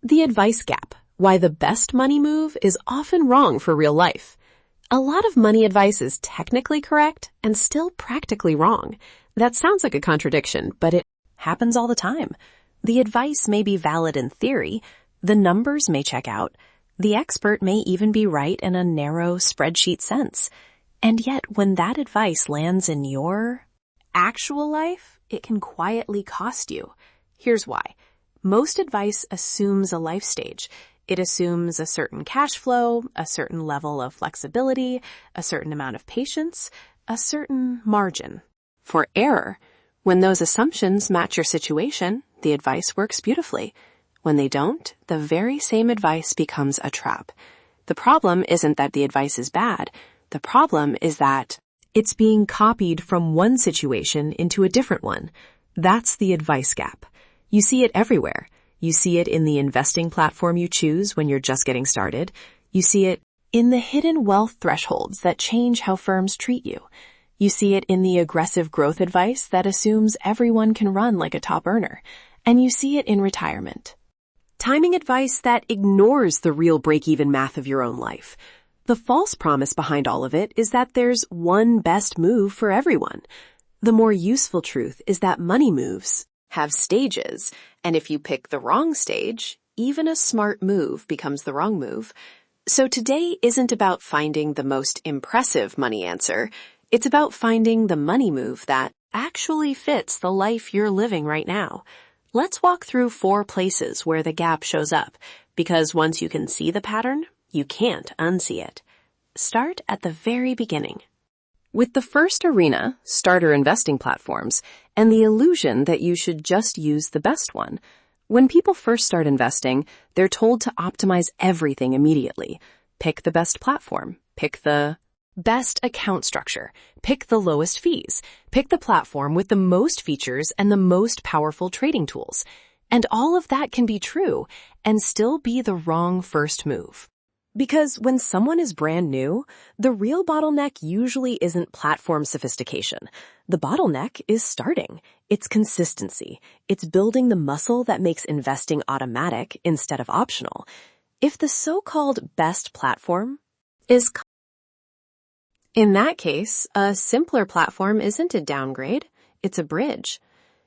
The advice gap, why the best money move is often wrong for real life. A lot of money advice is technically correct and still practically wrong. That sounds like a contradiction, but it happens all the time. The advice may be valid in theory, the numbers may check out, the expert may even be right in a narrow spreadsheet sense. And yet, when that advice lands in your actual life, it can quietly cost you. Here's why. Most advice assumes a life stage. It assumes a certain cash flow, a certain level of flexibility, a certain amount of patience, a certain margin for error. When those assumptions match your situation, the advice works beautifully. When they don't, the very same advice becomes a trap. The problem isn't that the advice is bad. The problem is that it's being copied from one situation into a different one. That's the advice gap. You see it everywhere. You see it in the investing platform you choose when you're just getting started. You see it in the hidden wealth thresholds that change how firms treat you. You see it in the aggressive growth advice that assumes everyone can run like a top earner. And you see it in retirement. Timing advice that ignores the real break-even math of your own life. The false promise behind all of it is that there's one best move for everyone. The more useful truth is that money moves have stages, and if you pick the wrong stage, even a smart move becomes the wrong move. So today isn't about finding the most impressive money answer. It's about finding the money move that actually fits the life you're living right now. Let's walk through 4 places where the gap shows up, because once you can see the pattern, you can't unsee it. Start at the very beginning. With the first arena, starter investing platforms, and the illusion that you should just use the best one. When people first start investing, they're told to optimize everything immediately. Pick the best platform. Pick the best account structure. Pick the lowest fees. Pick the platform with the most features and the most powerful trading tools. And all of that can be true and still be the wrong first move. Because when someone is brand new, the real bottleneck usually isn't platform sophistication. The bottleneck is starting. It's consistency. It's building the muscle that makes investing automatic instead of optional. If the so-called best platform is in that case, a simpler platform isn't a downgrade, it's a bridge.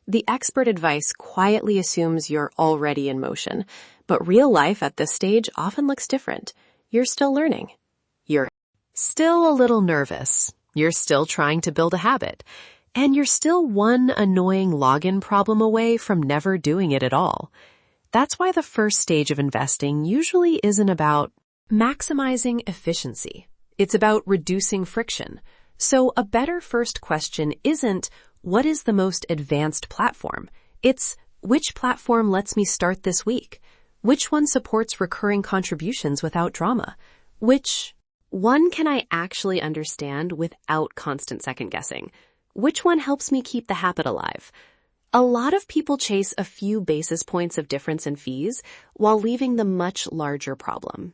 The expert advice quietly assumes you're already in motion, but real life at this stage often looks different. You're still learning. You're still a little nervous. You're still trying to build a habit. And you're still one annoying login problem away from never doing it at all. That's why the first stage of investing usually isn't about maximizing efficiency. It's about reducing friction. So a better first question isn't, what is the most advanced platform? It's, which platform lets me start this week? Which one supports recurring contributions without drama? Which one can I actually understand without constant second guessing? Which one helps me keep the habit alive? A lot of people chase a few basis points of difference in fees while leaving the much larger problem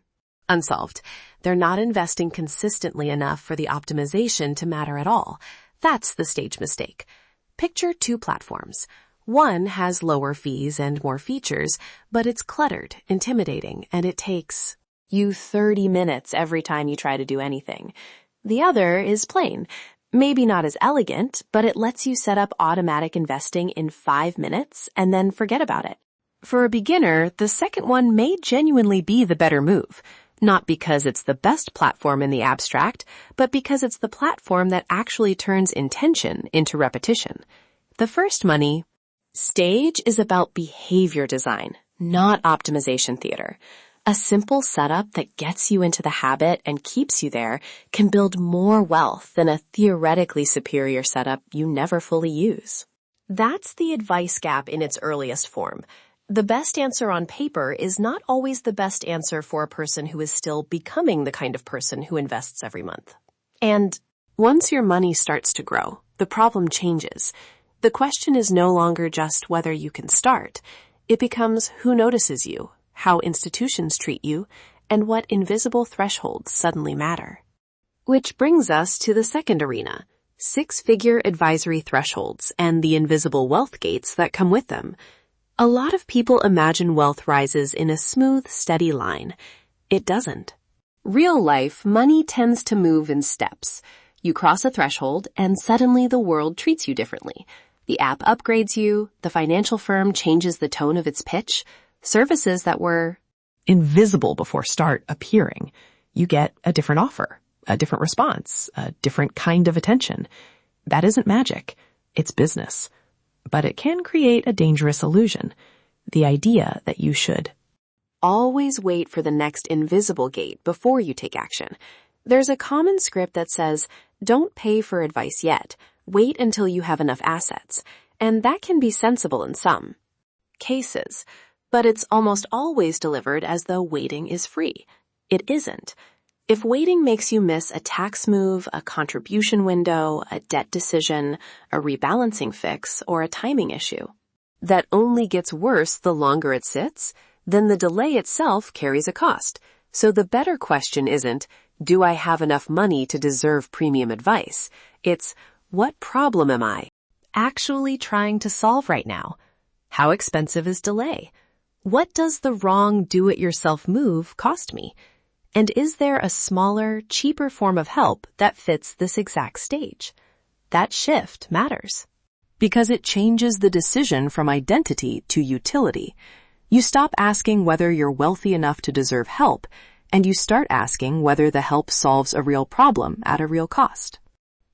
unsolved. They're not investing consistently enough for the optimization to matter at all. That's the stage mistake. Picture 2 platforms. One has lower fees and more features, but it's cluttered, intimidating, and it takes you 30 minutes every time you try to do anything. The other is plain. Maybe not as elegant, but it lets you set up automatic investing in 5 minutes and then forget about it. For a beginner, the second one may genuinely be the better move. Not because it's the best platform in the abstract, but because it's the platform that actually turns intention into repetition. The first money stage is about behavior design, not optimization theater. A simple setup that gets you into the habit and keeps you there can build more wealth than a theoretically superior setup you never fully use. That's the advice gap in its earliest form. The best answer on paper is not always the best answer for a person who is still becoming the kind of person who invests every month. And once your money starts to grow, the problem changes. The question is no longer just whether you can start. It becomes who notices you, how institutions treat you, and what invisible thresholds suddenly matter. Which brings us to the second arena, 6-figure advisory thresholds and the invisible wealth gates that come with them. A lot of people imagine wealth rises in a smooth, steady line. It doesn't. Real life, money tends to move in steps. You cross a threshold and suddenly the world treats you differently. The app upgrades you, the financial firm changes the tone of its pitch. Services that were invisible before start appearing. You get a different offer, a different response, a different kind of attention. That isn't magic. It's business. But it can create a dangerous illusion. The idea that you should always wait for the next invisible gate before you take action. There's a common script that says, don't pay for advice yet. Wait until you have enough assets. And that can be sensible in some cases. But it's almost always delivered as though waiting is free. It isn't. If waiting makes you miss a tax move, a contribution window, a debt decision, a rebalancing fix, or a timing issue, that only gets worse the longer it sits, then the delay itself carries a cost. So the better question isn't, do I have enough money to deserve premium advice? It's, what problem am I actually trying to solve right now? How expensive is delay? What does the wrong do-it-yourself move cost me? And is there a smaller, cheaper form of help that fits this exact stage? That shift matters because it changes the decision from identity to utility. You stop asking whether you're wealthy enough to deserve help, and you start asking whether the help solves a real problem at a real cost.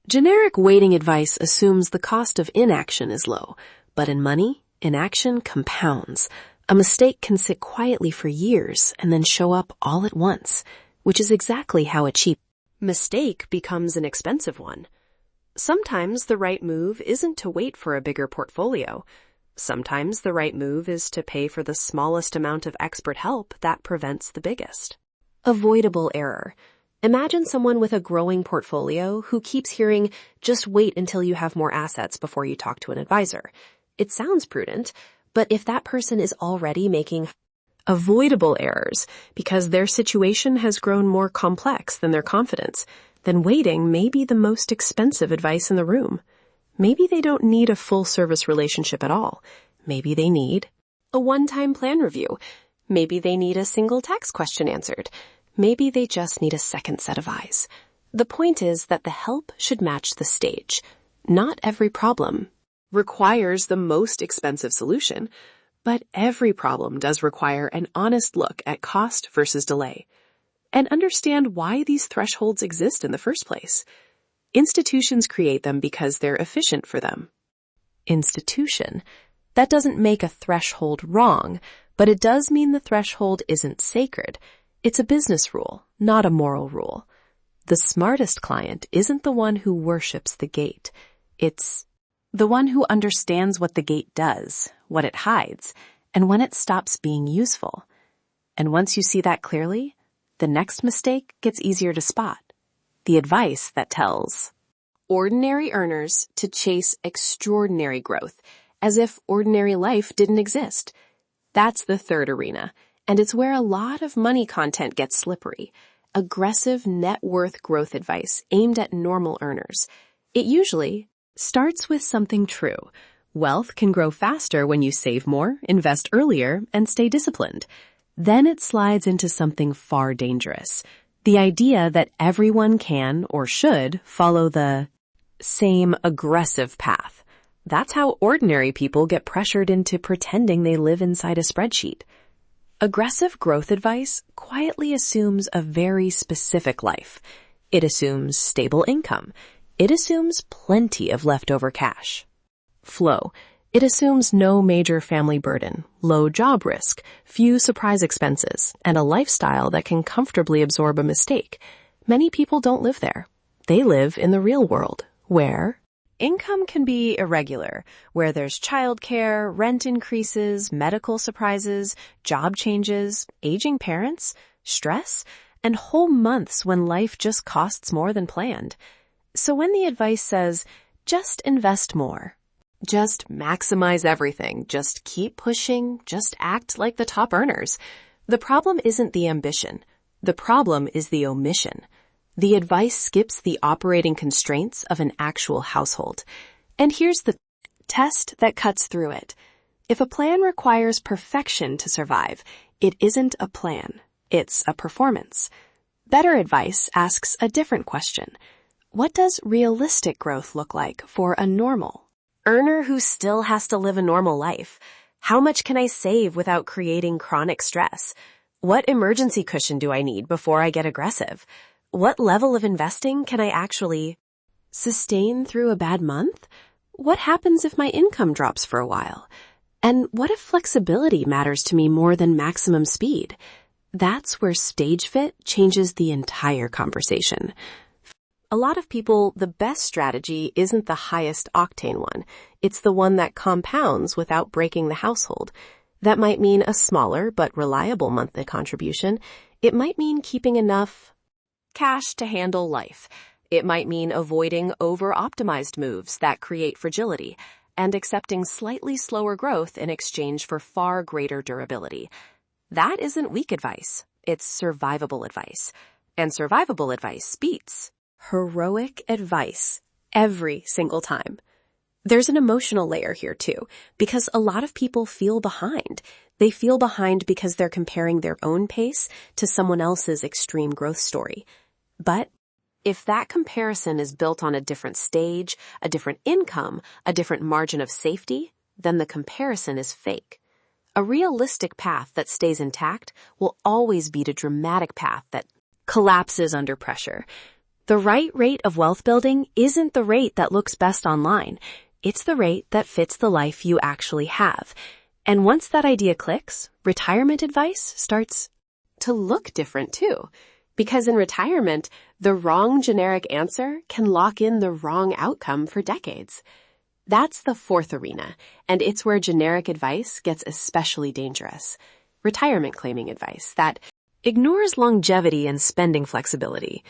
Generic waiting advice assumes the cost of inaction is low, but in money, inaction compounds. A mistake can sit quietly for years and then show up all at once, which is exactly how a cheap mistake becomes an expensive one. Sometimes the right move isn't to wait for a bigger portfolio. Sometimes the right move is to pay for the smallest amount of expert help that prevents the biggest avoidable error. Imagine someone with a growing portfolio who keeps hearing, just wait until you have more assets before you talk to an advisor. It sounds prudent, but if that person is already making avoidable errors because their situation has grown more complex than their confidence, then waiting may be the most expensive advice in the room. Maybe they don't need a full-service relationship at all. Maybe they need a one-time plan review. Maybe they need a single tax question answered. Maybe they just need a second set of eyes. The point is that the help should match the stage. Not every problem requires the most expensive solution, but every problem does require an honest look at cost versus delay and understand why these thresholds exist in the first place. Institutions create them because they're efficient for them. Institution. That doesn't make a threshold wrong, but it does mean the threshold isn't sacred. It's a business rule, not a moral rule. The smartest client isn't the one who worships the gate. It's the one who understands what the gate does, what it hides, and when it stops being useful. And once you see that clearly, the next mistake gets easier to spot. The advice that tells ordinary earners to chase extraordinary growth, as if ordinary life didn't exist. That's the third arena, and it's where a lot of money content gets slippery. Aggressive net worth growth advice aimed at normal earners. It usually starts with something true. Wealth can grow faster when you save more, invest earlier, and stay disciplined. Then it slides into something far dangerous. The idea that everyone can or should follow the same aggressive path. That's how ordinary people get pressured into pretending they live inside a spreadsheet. Aggressive growth advice quietly assumes a very specific life. It assumes stable income. It assumes plenty of leftover cash. Flow. It assumes no major family burden, low job risk, few surprise expenses, and a lifestyle that can comfortably absorb a mistake. Many people don't live there. They live in the real world, where income can be irregular, where there's childcare, rent increases, medical surprises, job changes, aging parents, stress, and whole months when life just costs more than planned. So when the advice says, just invest more, just maximize everything, just keep pushing, just act like the top earners, the problem isn't the ambition. The problem is the omission. The advice skips the operating constraints of an actual household. And here's the test that cuts through it. If a plan requires perfection to survive, it isn't a plan. It's a performance. Better advice asks a different question. What does realistic growth look like for a normal earner who still has to live a normal life? How much can I save without creating chronic stress? What emergency cushion do I need before I get aggressive? What level of investing can I actually sustain through a bad month? What happens if my income drops for a while? And what if flexibility matters to me more than maximum speed? That's where stage fit changes the entire conversation. A lot of people, the best strategy isn't the highest octane one. It's the one that compounds without breaking the household. That might mean a smaller but reliable monthly contribution. It might mean keeping enough cash to handle life. It might mean avoiding over-optimized moves that create fragility and accepting slightly slower growth in exchange for far greater durability. That isn't weak advice. It's survivable advice. And survivable advice beats heroic advice every single time. There's an emotional layer here too, because a lot of people feel behind. They feel behind because they're comparing their own pace to someone else's extreme growth story. But if that comparison is built on a different stage, a different income, a different margin of safety, then the comparison is fake. A realistic path that stays intact will always beat a dramatic path that collapses under pressure. The right rate of wealth building isn't the rate that looks best online. It's the rate that fits the life you actually have. And once that idea clicks, retirement advice starts to look different too. Because in retirement, the wrong generic answer can lock in the wrong outcome for decades. That's the fourth arena, and it's where generic advice gets especially dangerous. Retirement claiming advice that ignores longevity and spending flexibility.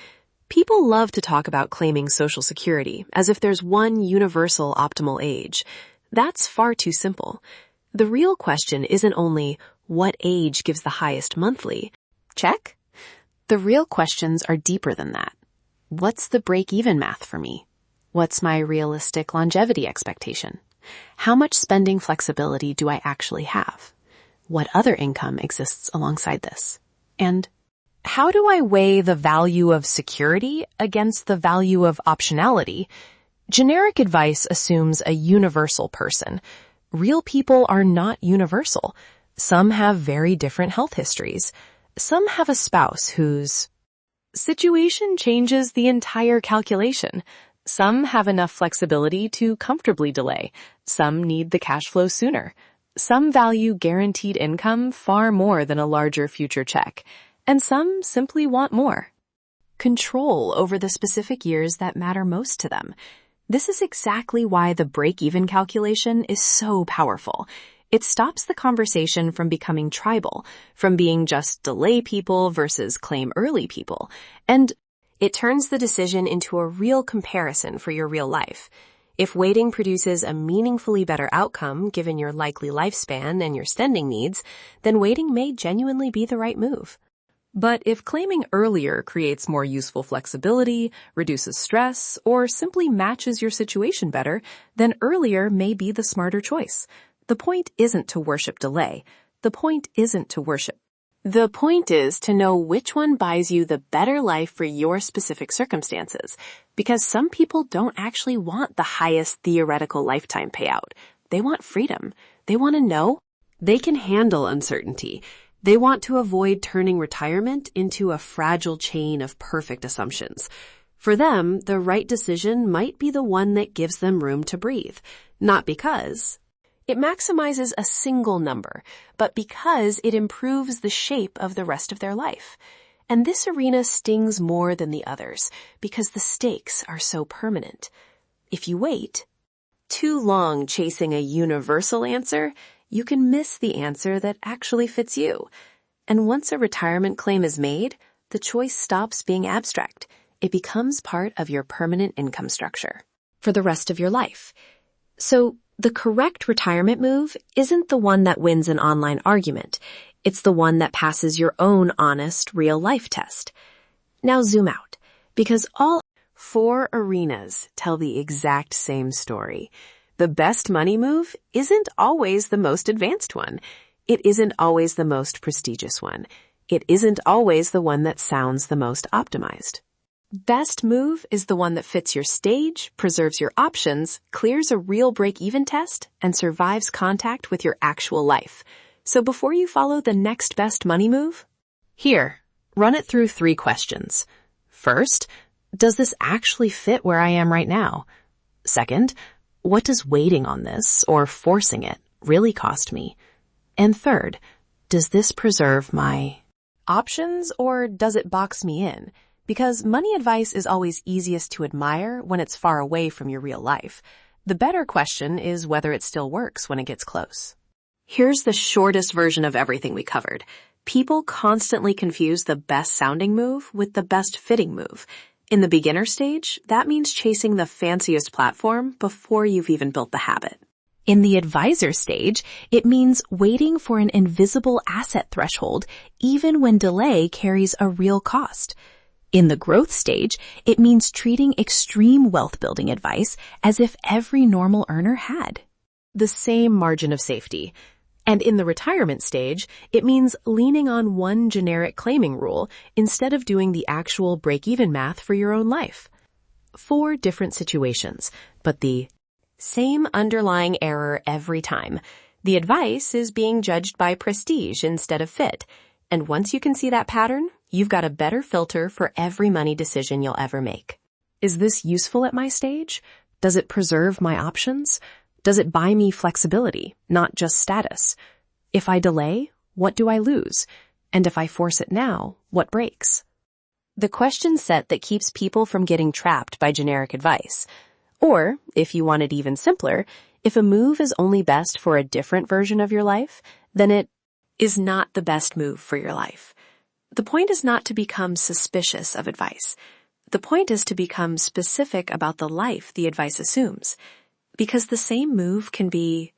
People love to talk about claiming Social Security as if there's one universal optimal age. That's far too simple. The real question isn't only what age gives the highest monthly. Check. The real questions are deeper than that. What's the break-even math for me? What's my realistic longevity expectation? How much spending flexibility do I actually have? What other income exists alongside this? And how do I weigh the value of security against the value of optionality? Generic advice assumes a universal person. Real people are not universal. Some have very different health histories. Some have a spouse whose situation changes the entire calculation. Some have enough flexibility to comfortably delay. Some need the cash flow sooner. Some value guaranteed income far more than a larger future check. And some simply want more control over the specific years that matter most to them. This is exactly why the break-even calculation is so powerful. It stops the conversation from becoming tribal, from being just delay people versus claim early people, and it turns the decision into a real comparison for your real life. If waiting produces a meaningfully better outcome given your likely lifespan and your spending needs, then waiting may genuinely be the right move. But if claiming earlier creates more useful flexibility, reduces stress, or simply matches your situation better, then earlier may be the smarter choice. The point isn't to worship delay. The point isn't to worship. The point is to know which one buys you the better life for your specific circumstances, because some people don't actually want the highest theoretical lifetime payout. They want freedom. They want to know they can handle uncertainty. They want to avoid turning retirement into a fragile chain of perfect assumptions. For them, the right decision might be the one that gives them room to breathe, not because it maximizes a single number, but because it improves the shape of the rest of their life. And this arena stings more than the others because the stakes are so permanent. If you wait too long chasing a universal answer, you can miss the answer that actually fits you. And once a retirement claim is made, the choice stops being abstract. It becomes part of your permanent income structure for the rest of your life. So the correct retirement move isn't the one that wins an online argument. It's the one that passes your own honest, real-life test. Now zoom out, because all four arenas tell the exact same story. The best money move isn't always the most advanced one. It isn't always the most prestigious one. It isn't always the one that sounds the most optimized. Best move is the one that fits your stage, preserves your options, clears a real break-even test, and survives contact with your actual life. So before you follow the next best money move, here, run it through 3 questions. First, does this actually fit where I am right now? Second, what does waiting on this, or forcing it, really cost me? And third, does this preserve my options, or does it box me in? Because money advice is always easiest to admire when it's far away from your real life. The better question is whether it still works when it gets close. Here's the shortest version of everything we covered. People constantly confuse the best sounding move with the best fitting move. In the beginner stage, that means chasing the fanciest platform before you've even built the habit. In the advisor stage, it means waiting for an invisible asset threshold, even when delay carries a real cost. In the growth stage, it means treating extreme wealth building advice as if every normal earner had the same margin of safety. And in the retirement stage, it means leaning on one generic claiming rule instead of doing the actual break-even math for your own life. 4 different situations, but the same underlying error every time. The advice is being judged by prestige instead of fit. And once you can see that pattern, you've got a better filter for every money decision you'll ever make. Is this useful at my stage? Does it preserve my options? Does it buy me flexibility, not just status? If I delay, what do I lose? And if I force it now, what breaks? The question set that keeps people from getting trapped by generic advice. Or, if you want it even simpler, if a move is only best for a different version of your life, then it is not the best move for your life. The point is not to become suspicious of advice. The point is to become specific about the life the advice assumes. Because the same move can be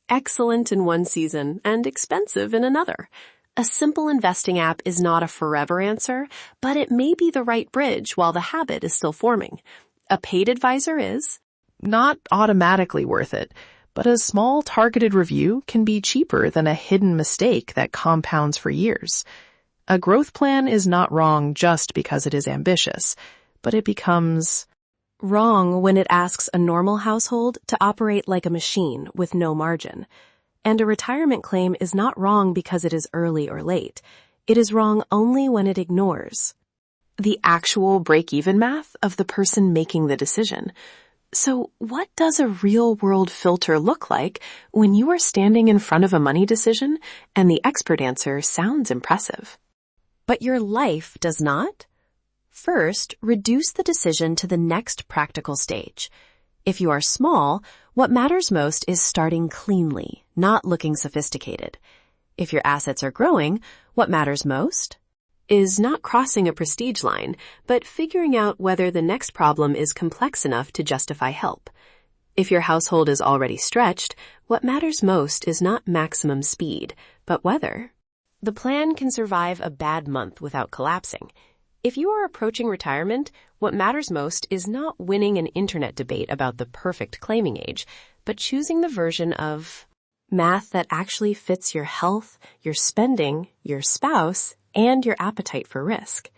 excellent in one season and expensive in another. A simple investing app is not a forever answer, but it may be the right bridge while the habit is still forming. A paid advisor is not automatically worth it, but a small targeted review can be cheaper than a hidden mistake that compounds for years. A growth plan is not wrong just because it is ambitious, but it becomes wrong when it asks a normal household to operate like a machine with no margin. And a retirement claim is not wrong because it is early or late. It is wrong only when it ignores the actual break-even math of the person making the decision. So what does a real-world filter look like when you are standing in front of a money decision and the expert answer sounds impressive, but your life does not? First, reduce the decision to the next practical stage. If you are small, what matters most is starting cleanly, not looking sophisticated. If your assets are growing, what matters most is not crossing a prestige line, but figuring out whether the next problem is complex enough to justify help. If your household is already stretched, what matters most is not maximum speed, but whether the plan can survive a bad month without collapsing. If you are approaching retirement, what matters most is not winning an internet debate about the perfect claiming age, but choosing the version of math that actually fits your health, your spending, your spouse, and your appetite for risk.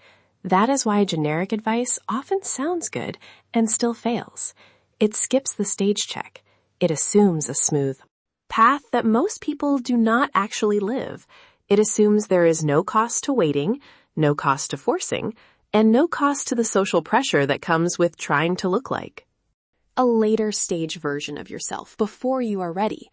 That is why generic advice often sounds good and still fails. It skips the stage check. It assumes a smooth path that most people do not actually live. It assumes there is no cost to waiting, no cost to forcing, and no cost to the social pressure that comes with trying to look like a later stage version of yourself before you are ready.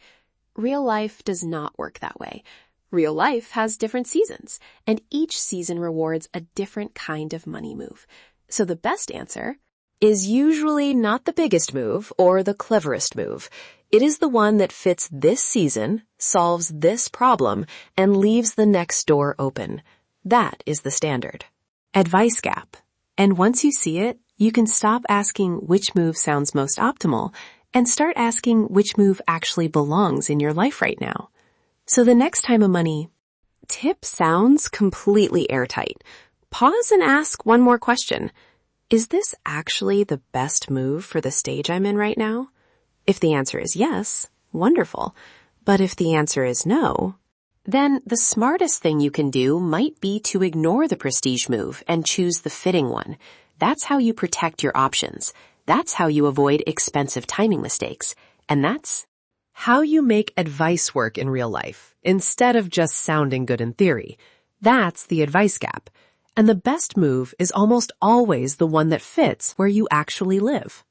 Real life does not work that way. Real life has different seasons, and each season rewards a different kind of money move. So the best answer is usually not the biggest move or the cleverest move. It is the one that fits this season, solves this problem, and leaves the next door open. That is the standard advice gap. And once you see it, you can stop asking which move sounds most optimal and start asking which move actually belongs in your life right now. So the next time a money tip sounds completely airtight, pause and ask one more question. Is this actually the best move for the stage I'm in right now? If the answer is yes, wonderful. But if the answer is no, then the smartest thing you can do might be to ignore the prestige move and choose the fitting one. That's how you protect your options. That's how you avoid expensive timing mistakes. And that's how you make advice work in real life instead of just sounding good in theory. That's the advice gap. And the best move is almost always the one that fits where you actually live.